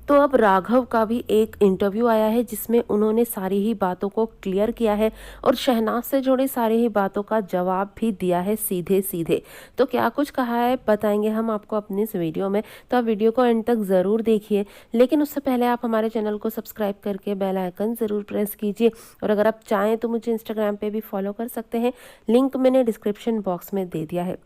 तो अब राघव का भी एक इंटरव्यू आया है जिसमें उन्होंने सारी ही बातों को क्लियर किया है और शहनाज से जुड़ी सारी ही बातों का जवाब भी दिया है सीधे सीधे। तो क्या कुछ कहा है बताएंगे हम आपको अपनी इस वीडियो में, तो आप वीडियो को एंड तक ज़रूर देखिए। लेकिन उससे पहले आप हमारे चैनल को सब्सक्राइब करके बेल आइकन ज़रूर प्रेस कीजिए और अगर आप चाहें तो मुझे इंस्टाग्राम पे भी फॉलो कर सकते हैं, लिंक मैंने डिस्क्रिप्शन बॉक्स में दे दिया है।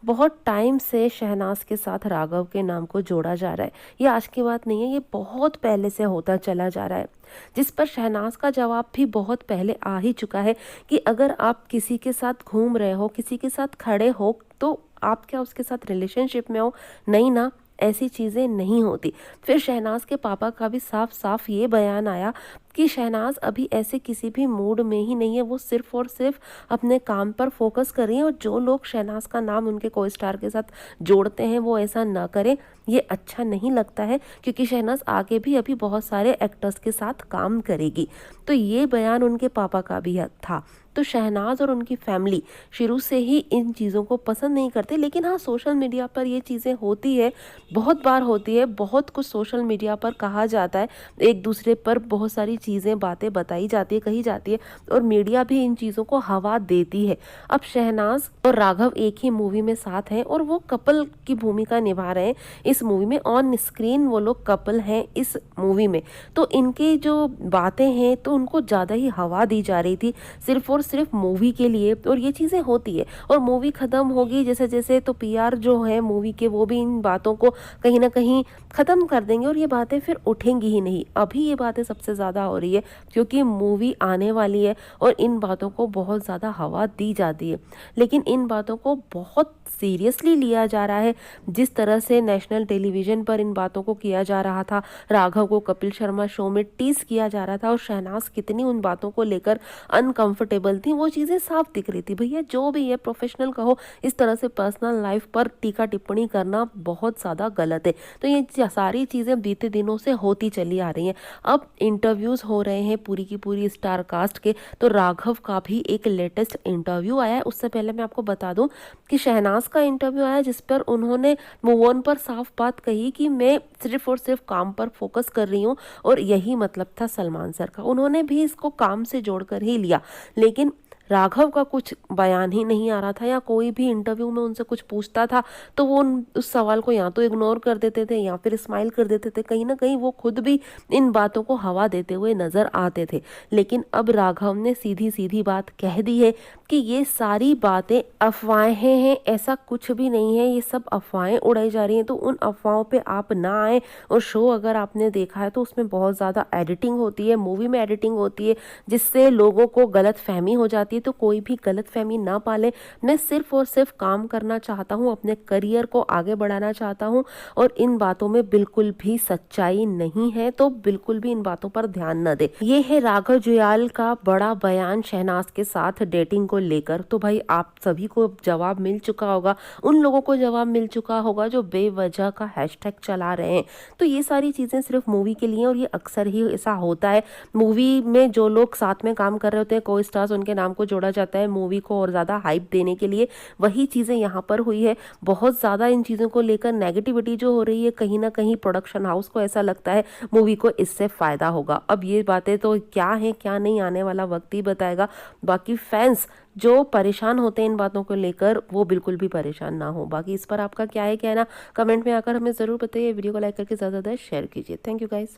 बहुत टाइम से शहनाज के साथ राघव के नाम को जोड़ा जा रहा है। ये आज की बात नहीं है, ये बहुत पहले से होता चला जा रहा है, जिस पर शहनाज का जवाब भी बहुत पहले आ ही चुका है कि अगर आप किसी के साथ घूम रहे हो, किसी के साथ खड़े हो, तो आप क्या उसके साथ रिलेशनशिप में हो? नहीं ना, ऐसी चीज़ें नहीं होती। फिर शहनाज के पापा का भी साफ साफ ये बयान आया कि शहनाज अभी ऐसे किसी भी मूड में ही नहीं है, वो सिर्फ और सिर्फ अपने काम पर फोकस कर रही है और जो लोग शहनाज का नाम उनके को स्टार के साथ जोड़ते हैं वो ऐसा ना करें, ये अच्छा नहीं लगता है क्योंकि शहनाज आगे भी अभी बहुत सारे एक्टर्स के साथ काम करेगी। तो ये बयान उनके पापा का भी था। तो शहनाज और उनकी फैमिली शुरू से ही इन चीज़ों को पसंद नहीं करते, लेकिन हाँ सोशल मीडिया पर ये चीज़ें होती है, बहुत बार होती है, बहुत कुछ सोशल मीडिया पर कहा जाता है, एक दूसरे पर बहुत सारी चीज़ें बातें बताई जाती है, कही जाती है और मीडिया भी इन चीज़ों को हवा देती है। अब शहनाज और राघव एक ही मूवी में साथ हैं और वो कपल की भूमिका निभा रहे हैं इस मूवी में, ऑन स्क्रीन वो लोग कपल हैं इस मूवी में। तो इनकी जो बातें हैं तो उनको ज़्यादा ही हवा दी जा रही थी सिर्फ और सिर्फ मूवी के लिए, और ये चीज़ें होती है और मूवी ख़त्म होगी जैसे जैसे तो पीआर जो है मूवी के वो भी इन बातों को कहीं ना कहीं ख़त्म कर देंगे और ये बातें फिर उठेंगी ही नहीं। अभी ये बातें सबसे ज़्यादा हो रही है क्योंकि मूवी आने वाली है और इन बातों को बहुत ज़्यादा हवा दी जाती है, लेकिन इन बातों को बहुत सीरियसली लिया जा रहा है। जिस तरह से नेशनल टेलीविज़न पर इन बातों को किया जा रहा था, राघव को कपिल शर्मा शो में टीज किया जा रहा था और शहनाज कितनी उन बातों को लेकर अनकंफर्टेबल थी, वो चीज़ें साफ दिख रही थी। भैया जो भी है, प्रोफेशनल कहो, इस तरह से पर्सनल लाइफ पर टीका टिप्पणी करना बहुत ज़्यादा गलत है। तो ये सारी चीज़ें बीते दिनों से होती चली आ रही हैं। अब इंटरव्यूज़ हो रहे हैं पूरी की पूरी स्टार कास्ट के, तो राघव का भी एक लेटेस्ट इंटरव्यू आया है। उससे पहले मैं आपको बता दूं कि शहनाज का इंटरव्यू आया जिस पर उन्होंने मूव ऑन पर साफ बात कही कि मैं सिर्फ और सिर्फ काम पर फोकस कर रही हूँ और यही मतलब था सलमान सर का। उन्होंने भी इसको काम से जोड़कर ही लिया, लेकिन राघव का कुछ बयान ही नहीं आ रहा था या कोई भी इंटरव्यू में उनसे कुछ पूछता था तो वो उस सवाल को या तो इग्नोर कर देते थे या फिर स्माइल कर देते थे। कहीं ना कहीं वो खुद भी इन बातों को हवा देते हुए नजर आते थे। लेकिन अब राघव ने सीधी सीधी बात कह दी है कि ये सारी बातें अफवाहें हैं, ऐसा कुछ भी नहीं है, ये सब अफवाहें उड़ाई जा रही हैं। तो उन अफवाहों पे आप ना आए। और शो अगर आपने देखा है तो उसमें बहुत ज़्यादा एडिटिंग होती है, मूवी में एडिटिंग होती है, जिससे लोगों को गलत फहमी हो जाती है। तो कोई भी गलत फहमी ना पाले। मैं सिर्फ और सिर्फ काम करना चाहता हूँ, अपने करियर को आगे बढ़ाना चाहता हूँ और इन बातों में बिल्कुल भी सच्चाई नहीं है, तो बिल्कुल भी इन बातों पर ध्यान न दे। ये है राघव जुयाल का बड़ा बयान शहनाज के साथ डेटिंग को लेकर। तो भाई आप सभी को जवाब मिल चुका होगा, उन लोगों को जवाब मिल चुका होगा जो बेवजह का हैशटैग चला रहे हैं। तो ये सारी चीजें सिर्फ मूवी के लिए और ये अक्सर ही ऐसा होता है। मूवी में जो लोग साथ में काम कर रहे होते हैं, को स्टार्स, उनके नाम को जोड़ा जाता है मूवी को और ज़्यादा हाइप देने के लिए। वही चीज़ें यहाँ पर हुई है। बहुत ज़्यादा इन चीज़ों को लेकर नेगेटिविटी जो हो रही है, कहीं ना कहीं प्रोडक्शन हाउस को ऐसा लगता है मूवी को इससे फ़ायदा होगा। अब ये बातें तो क्या है क्या नहीं, आने वाला वक्त ही बताएगा। बाकी फैंस जो परेशान होते हैं इन बातों को लेकर, वो बिल्कुल भी परेशान ना हो। बाकी इस पर आपका क्या है कहना, कमेंट में आकर हमें ज़रूर बताइए। वीडियो को लाइक करके ज़्यादा शेयर कीजिए। Thank you guys.